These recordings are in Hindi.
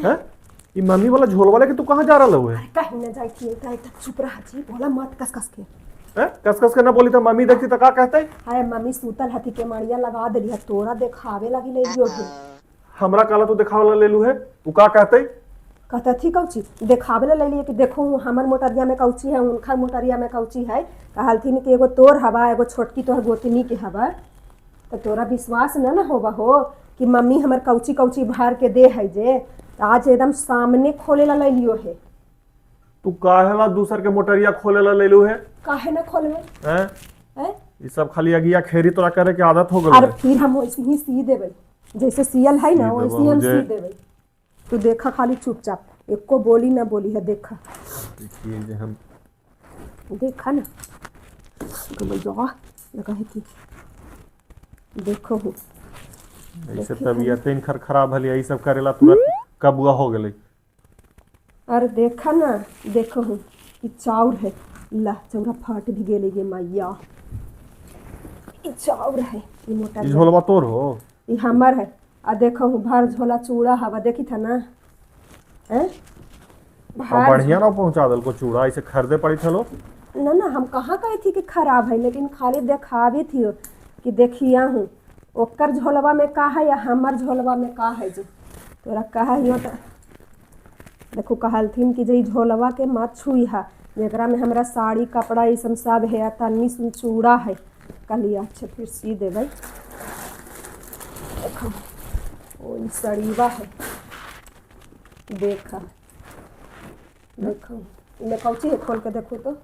हैं? ये मम्मी वाला झोल वाला कि तू कहाँ जा रहा है? कहीं न जाई थी त चुप रह जी, बोला मत कस कस के। हैं? कस कस के ना बोली तो मम्मी देखती तो का कहते? हाय मम्मी सूतल हथी के माड़िया लगा देली है, तोरा देखावे लगी ले लियो है। हमरा काला तू दिखावला ले लू है, तू का कहते? कहता थी कौची देखावे ला ले लिए कि देखो हमर मोटरिया में कौची है, उनका मोटरिया में कौची है। कहलथिन कि एगो तोर हवा एगो छोटकी तोहर गोतनी के हवा। तो तोरा विश्वास न ना होबा हो कि मम्मी हमर कौची कौची भर के दे है जे, तो आज एकदम सामने खोले ला ले लियो है। तू काहेला दूसर के मोटरिया खोले ला ले लू है? काहे ना खोलवे हैं? हैं? ये सब खाली अगिया खेरी तोरा करे के आदत हो और गई। फिर हम वैसे ही सी देवे, जैसे सियल है ना सी वैसे देबो हम जे। सी देवे। तू देखा खाली चुपचाप, एको बोली ना बोली है, देखा देखिए जे हम देखा ना जो लगा है कि देखो हो ऐसे तबीयत इनकर खराब हली यही सब करेला तुरंत कबुआ हो गई। अरे देखा ना देखो हो कि चाउर है, ला चौरा फाट भी गेले ये मैया। ई चाउर है, ई मोटा ई झोलवा तोर हो? ई हमर है। आ देखो हो भर झोला चूड़ा हवा देखी था ना हैं? हाँ, बढ़िया ना पहुंचा दल को चूड़ा, ऐसे खरीदे पड़ी थलो। ना ना हम कहाँ कही थी कि खराब है, लेकिन खाली देखावी थी कि देखिया हूँ ओकर झोलवा में का है या हमर झोलवा में का है। जो तोरा कहा हियो तो देखो कहलथिन कि जे झोलवा के मत छुई है, जेकरा में हमरा साड़ी कपड़ा ये सब है, तन्नी सुन चूड़ा है। कलिया अच्छा फिर सी देवे। देखो ओ सड़ीवा है, देखा देखो इनमें कौची है, खोल के देखो तो।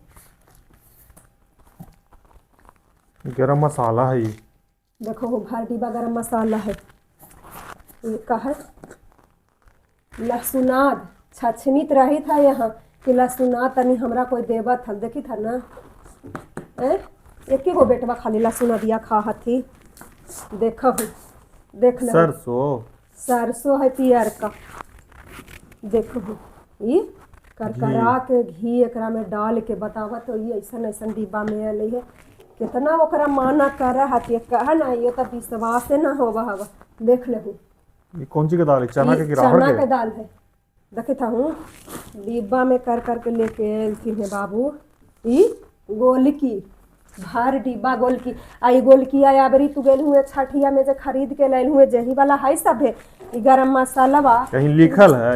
गरम मसाला है ये। देखो वो भर डिब्बा गरम मसाला है। ये का है? लहसुनाद छछनीत रही था यहाँ कि लहसुनाद तनी हमरा कोई देवा था, देखी था ना एक गो बेटवा खाली लहसुना दिया खा हथी। देखो देख ले सरसों सरसों है पियर का। देखो ये करकरा के घी एकरा में डाल के बतावा तो ये ऐसा ऐसा डिब्बा में अले है। कितना ओकरा माना कर हती, कहा ना ये तो विश्वास ना होबा हवा। देख ले ये कौन सी की दाल है? चना के चना गिरावट के के? दाल है। देखे था हूँ डिब्बा में कर करके लेके एलथिन है बाबू। ई गोलकी भर डिब्बा गोलकी आई गोलकी आया बरी तू गेल हुए छठिया में जे खरीद के लेल हुए जही वाला है सब है। ई गरम मसाला बा कहीं लिखल है?